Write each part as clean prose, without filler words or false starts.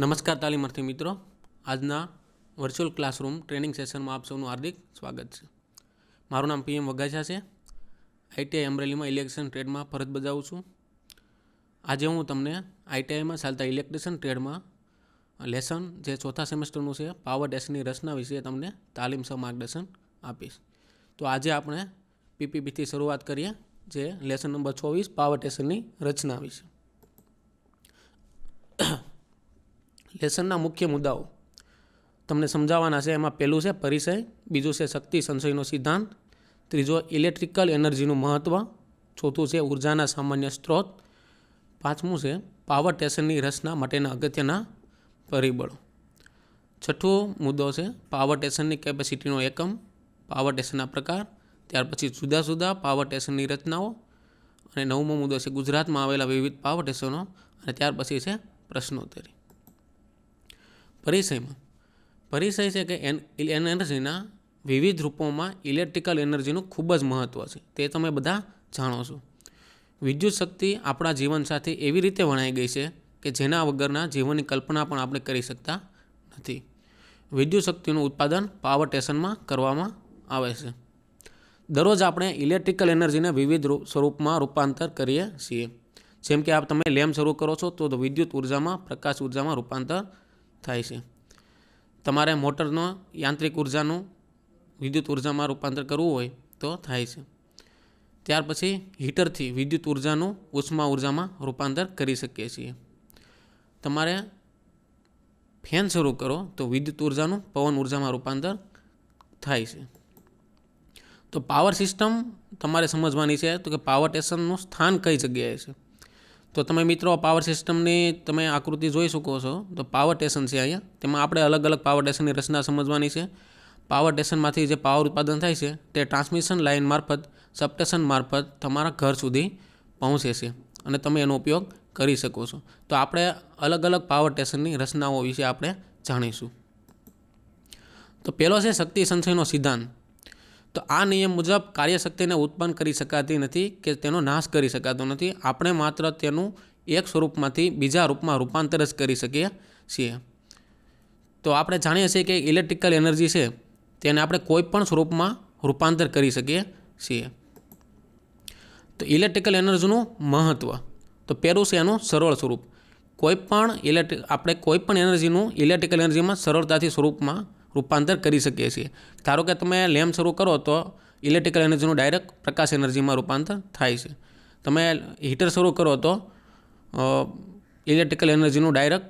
નમસ્કાર તાલીમાર્થી મિત્રો, આજના વર્ચ્યુઅલ ક્લાસરૂમ ટ્રેનિંગ સેશનમાં આપ સૌનું હાર્દિક સ્વાગત છે. મારું નામ PM વગાછા છે. ITI અમરેલીમાં ઇલેક્ટ્રિશિયન ટ્રેડમાં ફરજ બજાવું છું. આજે હું તમને ITIમાં ચાલતા ઇલેક્ટ્રિશિયન ટ્રેડમાં લેસન જે ચોથા સેમેસ્ટરનું છે પાવર ટેસ્ટની રચના વિશે તમને તાલીમસર માર્ગદર્શન આપીશ. તો આજે આપણે PPBથી શરૂઆત કરીએ, જે લેસન નંબર 24 પાવર ટેસ્ટની રચના વિશે. લેસનના મુખ્ય મુદ્દાઓ તમને સમજાવવાના છે. એમાં પહેલું છે પરિચય, બીજું છે શક્તિ સંચયનો સિદ્ધાંત, ત્રીજો ઇલેક્ટ્રિકલ એનર્જીનું મહત્ત્વ, ચોથું છે ઉર્જાના સામાન્ય સ્ત્રોત, પાંચમું છે પાવર સ્ટેશનની રચના માટેના અગત્યના પરિબળો, છઠ્ઠો મુદ્દો છે પાવર સ્ટેશનની કેપેસિટીનો એકમ, પાવર સ્ટેશનના પ્રકાર, ત્યાર પછી જુદા જુદા પાવર સ્ટેશનની રચનાઓ, અને નવમો મુદ્દો છે ગુજરાતમાં આવેલા વિવિધ પાવર સ્ટેશનો, અને ત્યાર પછી છે પ્રશ્નોત્તરી. પરિચય છે કે એનર્જીના વિવિધ રૂપોમાં ઇલેક્ટ્રિકલ એનર્જીનું ખૂબ જ મહત્ત્વ છે, તે તમે બધા જાણો છો. વિદ્યુત શક્તિ આપણા જીવન સાથે એવી રીતે વણાઈ ગઈ છે કે જેના વગરના જીવનની કલ્પના પણ આપણે કરી શકતા નથી. વિદ્યુત શક્તિનું ઉત્પાદન પાવર સ્ટેશનમાં કરવામાં આવે છે. દરરોજ આપણે ઇલેક્ટ્રિકલ એનર્જીને વિવિધ સ્વરૂપમાં રૂપાંતર કરીએ છીએ. જેમ કે તમે લેમ્પ શરૂ કરો છો તો વિદ્યુત ઉર્જામાં, પ્રકાશ ઉર્જામાં રૂપાંતર થાય છે. તમારે મોટરનો યાંત્રિક ઉર્જાનું વિદ્યુત ઉર્જામાં રૂપાંતર કરવું હોય તો થાય છે. ત્યાર પછી હીટરથી વિદ્યુત ઉર્જાનું ઉષ્મા ઉર્જામાં રૂપાંતર કરી શકીએ છીએ. તમારે ફેન શરૂ કરો તો વિદ્યુત ઉર્જાનું પવન ઉર્જામાં રૂપાંતર થાય છે. તો પાવર સિસ્ટમ તમારે સમજવાની છે તો કે પાવર સ્ટેશનનું સ્થાન કઈ જગ્યાએ છે. તો તમે મિત્રો પાવર સિસ્ટમની તમે આકૃતિ જોઈ શકો છો. તો પાવર સ્ટેશન છે અહીંયા, તેમાં આપણે અલગ અલગ પાવર સ્ટેશનની રચના સમજવાની છે. પાવર સ્ટેશનમાંથી જે પાવર ઉત્પાદન થાય છે તે ટ્રાન્સમિશન લાઇન મારફત, સબસ્ટેશન મારફત તમારા ઘર સુધી પહોંચે છે અને તમે એનો ઉપયોગ કરી શકો છો. તો આપણે અલગ અલગ પાવર સ્ટેશનની રચનાઓ વિશે આપણે જાણીશું. તો પહેલો છે શક્તિ સંચયનો સિદ્ધાંત. તો આ નિયમ મુજબ કાર્યશક્તિને ઉત્પન્ન કરી શકાતી નથી કે તેનો નાશ કરી શકાતો નથી. આપણે માત્ર તેનું એક સ્વરૂપમાંથી બીજા રૂપમાં રૂપાંતર જ કરી શકીએ છીએ. તો આપણે જાણીએ છીએ કે ઇલેક્ટ્રિકલ એનર્જી છે તેને આપણે કોઈ પણ સ્વરૂપમાં રૂપાંતર કરી શકીએ છીએ. તો ઇલેક્ટ્રિકલ એનર્જીનું મહત્ત્વ, તો પહેલું છે એનું સરળ સ્વરૂપ. આપણે કોઈ પણ એનર્જીનું ઇલેક્ટ્રિકલ એનર્જીમાં સરળતાથી સ્વરૂપમાં રૂપાંતર કરી શકીએ છીએ. ધારો કે તમે લેમ્પ શરૂ કરો તો ઇલેક્ટ્રિકલ એનર્જીનું ડાયરેક્ટ પ્રકાશ એનર્જીમાં રૂપાંતર થાય છે. તમે હીટર શરૂ કરો તો ઇલેક્ટ્રિકલ એનર્જીનું ડાયરેક્ટ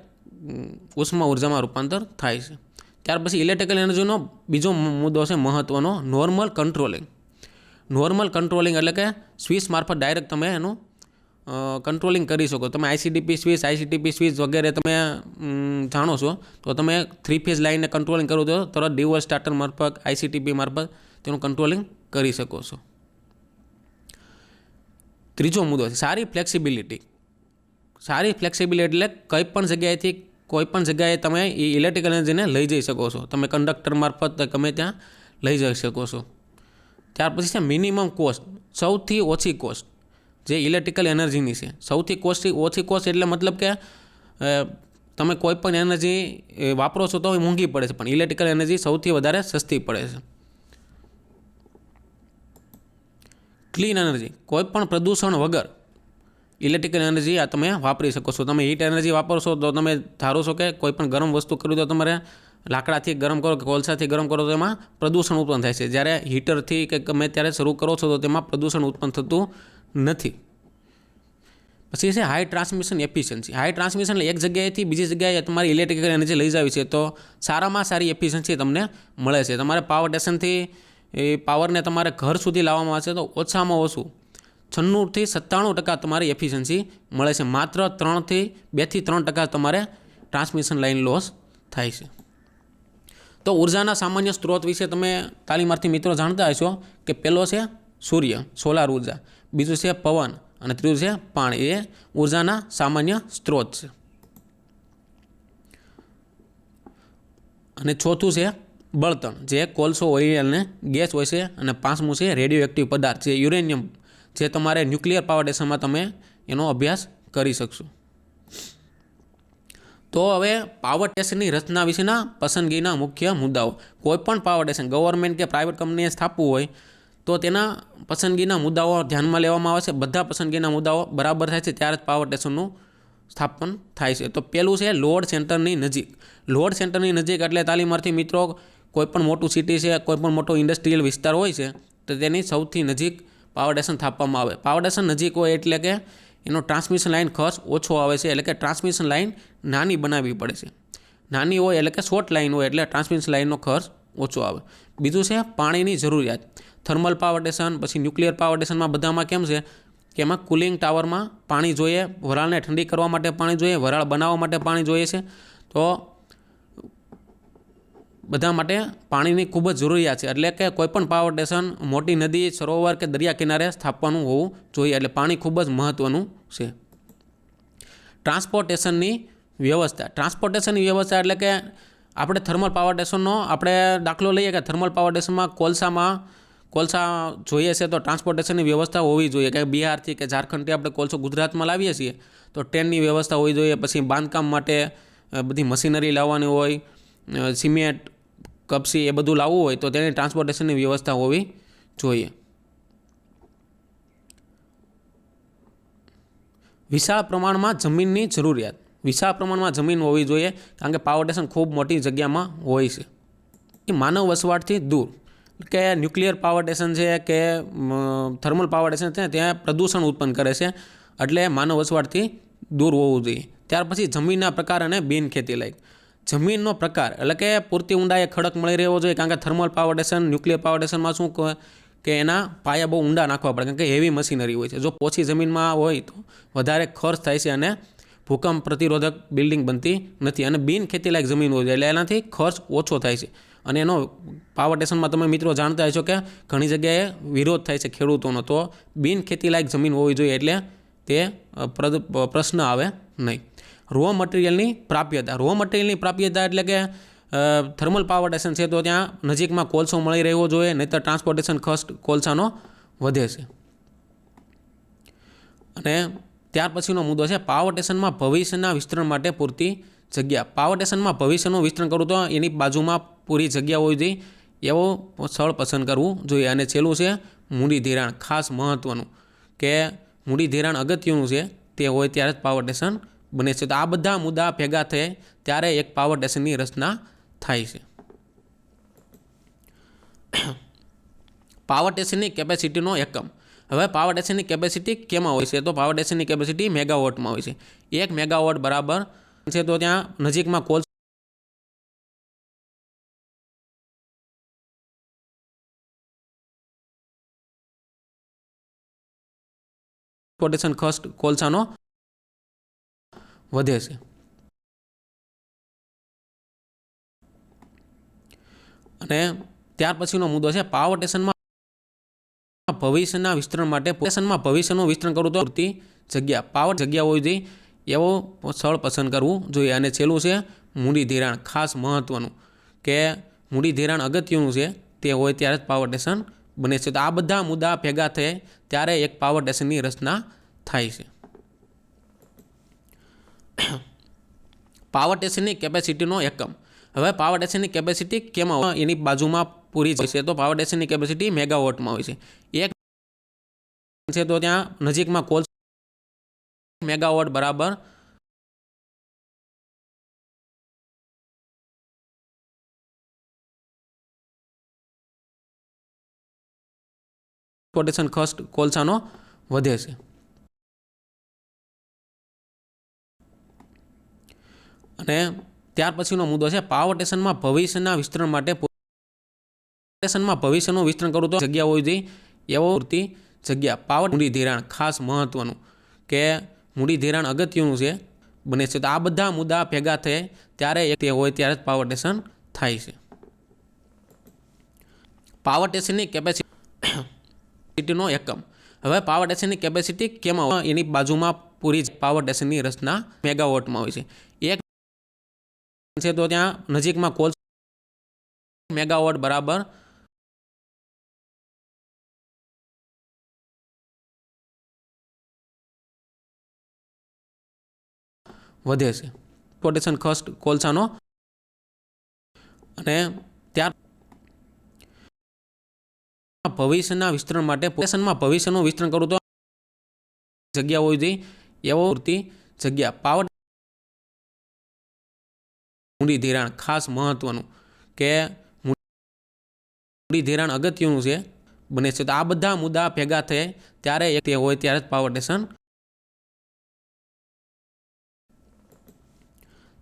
ઉષ્મા ઉર્જામાં રૂપાંતર થાય છે. ત્યાર પછી ઇલેક્ટ્રિકલ એનર્જીનો બીજો મુદ્દો છે મહત્ત્વનો, નોર્મલ કંટ્રોલિંગ. નોર્મલ કંટ્રોલિંગ એટલે કે સ્વિચ મારફત ડાયરેક્ટ તમે એનું કંટ્રોલિંગ કરી શકો. તમે ICDP સ્વિચ વગેરે તમે જાણો છો. તો તમે 3 ફેઝ લાઇનને કંટ્રોલિંગ કરો તો તરત ડિવોલ સ્ટાર્ટર મારફત, ICTP મારફત તેનું કંટ્રોલિંગ કરી શકો છો. ત્રીજો મુદ્દો છે સારી ફ્લેક્સિબિલિટી. સારી ફ્લેક્સિબિલિટી એટલે કંઈ પણ જગ્યાએથી કોઈ પણ જગ્યાએ તમે એ ઇલેક્ટ્રિકલ એનર્જીને લઈ જઈ શકો છો. તમે કંડક્ટર મારફત ગમે ત્યાં લઈ જઈ શકો છો. ત્યાર પછી છે મિનિમમ કોસ્ટ, સૌથી ઓછી કોસ્ટ જે ઇલેક્ટ્રિકલ એનર્જીની છે. સૌથી ઓછી કોસ્ટ એટલે મતલબ કે તમે કોઈ પણ એનર્જી વાપરો છો તો એ મોંઘી પડે છે, પણ ઇલેક્ટ્રિકલ એનર્જી સૌથી વધારે સસ્તી પડે છે. ક્લીન એનર્જી, કોઈ પણ પ્રદૂષણ વગર ઇલેક્ટ્રિકલ એનર્જી આ તમે વાપરી શકો છો. તમે હીટ એનર્જી વાપરશો તો તમે ધારો છો કે કોઈ પણ ગરમ વસ્તુ કરવી તો તમારે લાકડાથી ગરમ કરો કે કોલસાથી ગરમ કરો તો એમાં પ્રદૂષણ ઉત્પન્ન થાય છે. જ્યારે હીટરથી કે ગમે ત્યારે શરૂ કરો છો તો તેમાં પ્રદૂષણ ઉત્પન્ન થતું નથી. પછી છે high transmission efficiency. High transmission એટલે એક જગ્યાએથી બીજી જગ્યાએ તમારી ઇલેક્ટ્રિકલ એનર્જી લઈ જાવી છે તો સારામાં સારી એફિશિયન્સી તમને મળે છે. તમારે પાવર સ્ટેશનથી એ પાવરને તમારે ઘર સુધી લાવવામાં આવશે તો ઓછામાં ઓછું 96% તમારી એફિશિયન્સી મળે છે. માત્ર 2-3% તમારે ટ્રાન્સમિશન લાઇન લોસ થાય છે. તો ઉર્જાના સામાન્ય સ્ત્રોત વિશે તમે તાલીમાર્થી મિત્રો જાણતા હશો કે પહેલો છે સૂર્ય, સોલાર ઉર્જા, બીજું છે પવન અને ત્રીજું છે પાણી. એ ઉર્જાના સામાન્ય સ્ત્રોત છે. અને ચોથું છે બળતણ, જે કોલસો, ઓઇલ અને ગેસ હોય છે. અને પાંચમું છે રેડિયો એક્ટિવ પદાર્થ, જે યુરેનિયમ, જે તમારે ન્યુક્લિયર પાવર સ્ટેશનમાં તમે એનો અભ્યાસ કરી શકશો. તો હવે પાવર સ્ટેશનની રચના વિશેના પસંદગીના મુખ્ય મુદ્દાઓ. કોઈપણ પાવર સ્ટેશન ગવર્મેન્ટ કે પ્રાઇવેટ કંપનીએ સ્થાપવું હોય તો તેના પસંદગીના મુદ્દાઓ ધ્યાનમાં લેવામાં આવે છે. બધા પસંદગીના મુદ્દાઓ બરાબર થાય છે ત્યારે જ પાવર સ્ટેશનનું સ્થાપન થાય છે. તો પહેલું છે લોડ સેન્ટરની નજીક. લોડ સેન્ટરની નજીક એટલે તાલીમાર્થી મિત્રો કોઈપણ મોટું સિટી છે, કોઈપણ મોટો ઇન્ડસ્ટ્રીયલ વિસ્તાર હોય છે તો તેની સૌથી નજીક પાવર સ્ટેશન સ્થાપવામાં આવે. પાવર સ્ટેશન નજીક હોય એટલે કે એનો ટ્રાન્સમિશન લાઇન ખર્ચ ઓછો આવે છે, એટલે કે ટ્રાન્સમિશન લાઇન નાની બનાવવી પડે છે. નાની હોય એટલે કે શોર્ટ લાઇન હોય એટલે ટ્રાન્સમિશન લાઇનનો ખર્ચ ઓછો આવે. બીજું છે પાણીની જરૂરિયાત. થર્મલ પાવર સ્ટેશન, પછી ન્યુક્લિયર પાવર સ્ટેશનમાં બધામાં કેમ છે કે એમાં કુલિંગ ટાવરમાં પાણી જોઈએ, વરાળને ઠંડી કરવા માટે પાણી જોઈએ, વરાળ બનાવવા માટે પાણી જોઈએ છે. તો બધા માટે પાણીની ખૂબ જ જરૂરિયાત છે. એટલે કે કોઈપણ પાવર સ્ટેશન મોટી નદી, સરોવર કે દરિયા કિનારે સ્થાપવાનું હોવું જોઈએ. એટલે પાણી ખૂબ જ મહત્ત્વનું છે. ટ્રાન્સપોર્ટેશનની વ્યવસ્થા. ટ્રાન્સપોર્ટેશનની વ્યવસ્થા એટલે કે આપણે થર્મલ પાવર સ્ટેશનનો આપણે દાખલો લઈએ કે થર્મલ પાવર સ્ટેશનમાં કોલસા જોઈએ છે તો ટ્રાન્સપોર્ટેશનની વ્યવસ્થા હોવી જોઈએ. કે બિહારથી કે ઝારખંડથી આપણે કોલસો ગુજરાતમાં લાવીએ છીએ તો ટ્રેનની વ્યવસ્થા હોવી જોઈએ. પછી બાંધકામ માટે બધી મશીનરી લાવવાની હોય, સિમેન્ટ, કપસી એ બધું લાવવું હોય તો તેની ટ્રાન્સપોર્ટેશનની વ્યવસ્થા હોવી જોઈએ. વિશાળ પ્રમાણમાં જમીનની જરૂરિયાત. વિશાળ પ્રમાણમાં જમીન હોવી જોઈએ કારણ કે પાવર સ્ટેશન ખૂબ મોટી જગ્યામાં હોય છે. એ માનવ વસવાટથી દૂર. કે ન્યુક્લિયર પાવર સ્ટેશન છે કે થર્મલ પાવર સ્ટેશન છે ત્યાં પ્રદૂષણ ઉત્પન્ન કરે છે, એટલે માનવ વસવાટથી દૂર હોવું જોઈએ. ત્યાર પછી જમીનના પ્રકાર અને બિનખેતી લાયક. જમીનનો પ્રકાર એટલે કે પૂરતી ઊંડાઈએ ખડક મળી રહેવો જોઈએ કારણ કે thermal power station, nuclear power સ્ટેશનમાં શું કે એના પાયા બહુ ઊંડા નાખવા પડે કારણ કે હેવી મશીનરી હોય છે. જો ઓછી જમીનમાં હોય તો વધારે ખર્ચ થાય છે અને ભૂકંપ પ્રતિરોધક બિલ્ડિંગ બનતી નથી. અને બિનખેતીલાયક જમીન હોય છે એટલે એનાથી ખર્ચ ઓછો થાય છે. અને એનો પાવર સ્ટેશનમાં તમે મિત્રો જાણતા હશો કે ઘણી જગ્યાએ વિરોધ થાય છે ખેડૂતોનો. તો બિનખેતીલાયક જમીન હોવી જોઈએ એટલે તે પ્રશ્ન આવે નહીં. રો મટીરિયલની પ્રાપ્યતા. રો મટીરિયલની પ્રાપ્યતા એટલે કે થર્મલ પાવર સ્ટેશન છે તો ત્યાં નજીકમાં કોલસો મળી રહેવો જોઈએ, નહીંતર ટ્રાન્સપોર્ટેશન ખર્ચ કોલસાનો વધે છે. અને ત્યાર પછીનો મુદ્દો છે પાવર સ્ટેશનમાં ભવિષ્યના વિસ્તરણ માટે પૂરતી જગ્યા. પાવર સ્ટેશનમાં ભવિષ્યનું વિસ્તરણ કરવું તો એની બાજુમાં પૂરી જગ્યા હોવી જોઈએ એવો સ્થળ પસંદ કરવું જોઈએ. અને છેલ્લું છે મૂડી ધિરાણ. ખાસ મહત્ત્વનું કે મૂડી ધિરાણ અગત્યનું છે, તે હોય ત્યારે જ પાવર સ્ટેશન બને છે. તો આ બધા મુદ્દા ભેગા થાય ત્યારે એક પાવર સ્ટેશનની રચના થાય છે. પાવર સ્ટેશનની કેપેસિટીનો એકમ. હવે પાવર સ્ટેશનની કેપેસિટી કેમાં હોય છે તો પાવર સ્ટેશનની કેપેસિટી મેગાવોટમાં હોય છે. 1 મેગાવોટ બરાબર છે તો ત્યાં નજીકમાં કોલ ટ્રાન્સપોર્ટેશન ખર્ચ કોલસાનો વધે છે. અને ત્યાર પછીનો મુદ્દો છે પાવર સ્ટેશનમાં ભવિષ્યના વિસ્તરણ માટે ભવિષ્યનું વિસ્તરણ કરવું તો પૂરતી જગ્યા. પાવર જગ્યા હોવી જોઈએ એવો સ્થળ પસંદ કરવું જોઈએ. અને છેલ્લું છે મૂડી ધિરાણ. ખાસ મહત્ત્વનું કે મૂડી ધિરાણ અગત્યનું છે, તે હોય ત્યારે જ પાવર સ્ટેશન બને છે. તો આ બધા મુદ્દા ભેગા થાય ત્યારે એક પાવર સ્ટેશનની રચના થાય છે. પાવર સ્ટેશનની કેપેસિટીનો એકમ. હવે પાવર સ્ટેશનની કેપેસિટી કેમાં હોય એની બાજુમાં પૂરી હોય છે તો પાવર સ્ટેશનની કેપેસિટી મેગાવોટમાં હોય છે. 1 છે તો ત્યાં નજીકમાં કોલ મેગાવોટ બરાબર ટ્રાન્સપોર્ટેશન ખર્ચ કોલસાનો વધે છે. અને ત્યાર પછીનો મુદ્દો છે પાવર સ્ટેશનમાં ભવિષ્યના વિસ્તરણ માટે સ્ટેશનમાં ભવિષ્યનું વિસ્તરણ કરવું તો જગ્યા હોવી જોઈએ એવો પૂરતી જગ્યા. પાવર મૂડી ધિરાણ. ખાસ મહત્ત્વનું કે મૂડી ધિરાણ અગત્યનું છે બને છે. તો આ બધા મુદ્દા ભેગા થાય ત્યારે તે હોય ત્યારે જ પાવર સ્ટેશન થાય છે. પાવર સ્ટેશનની કેપેસિટીનો એકમ. હવે પાવર સ્ટેશનની કેપેસિટી કેમાં હોય એની બાજુમાં પૂરી પાવર સ્ટેશનની રચના મેગાવોટમાં હોય છે. 1 છે તો ત્યાં નજીકમાં કોલ મેગાવોટ બરાબર વધે છે. ટ્રાન્સપોર્ટેશન ખર્ચ કોલસાનો અને ત્યાર ભવિષ્યના વિસ્તરણ માટે ભવિષ્યનું વિસ્તરણ કરવું તો જગ્યા હોવી જોઈએ એવો પૂરતી જગ્યા. પાવર મૂડી ધિરાણ ખાસ મહત્વનું કે મૂડી ધિરાણ અગત્યનું છે બને છે. તો આ બધા મુદ્દા ભેગા થાય ત્યારે તે હોય ત્યારે જ પાવર સ્ટેશન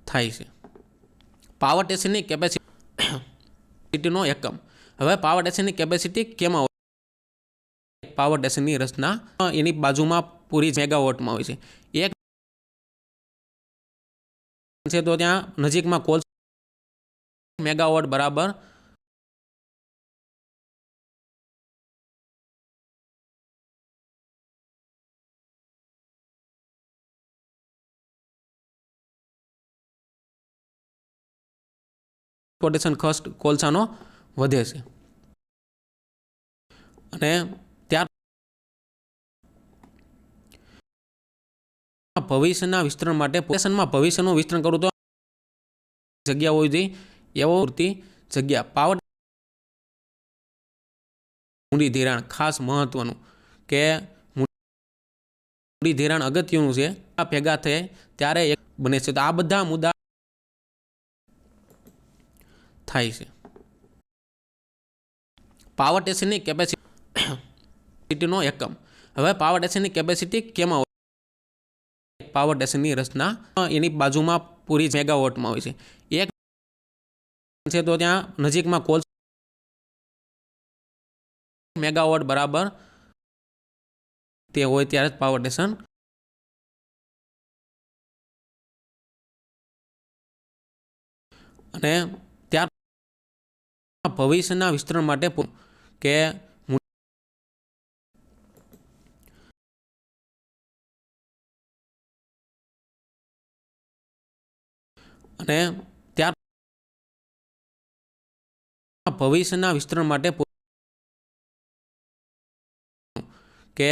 થાય છે. પાવર સ્ટેશનની કેપેસિટીનો એકમ. હવે પાવર સ્ટેશનની કેપેસિટી કેમાં હોય? પાવર સ્ટેશનની રચના એની બાજુમાં પૂરી મેગાવોટમાં હોય છે. એક છે તો ત્યાં નજીકમાં કોલ મેગાવોટ બરાબર ટ્રાન્સપોર્ટેશન ખર્ચ કોલસાનો વધે છે અને ત્યાર ભવિષ્યના વિસ્તરણ માટે ભવિષ્યનું વિસ્તરણ કરવું તો જગ્યા હોવી જોઈએ એવો પૂરતી જગ્યા. પાવર મૂડી ધિરાણ ખાસ મહત્વનું કે મૂડી ધિરાણ અગત્યનું છે. આ ભેગા થાય ત્યારે એક બને છે. તો આ બધા મુદ્દા થાય છે. પાવર સ્ટેશનની કેપેસિટીનો એકમ. હવે પાવર સ્ટેશનની કેપેસિટી કેમાં હોય? પાવર સ્ટેશનની રચના એની બાજુમાં પૂરી મેગાવોટમાં હોય છે. એક છે તો ત્યાં નજીકમાં કોલ મેગાવોટ બરાબર તે હોય ત્યારે જ પાવર સ્ટેશન અને ત્યાર ભવિષ્યના વિસ્તરણ માટે કે અને ત્યાર ભવિષ્યના વિસ્તરણ માટે કે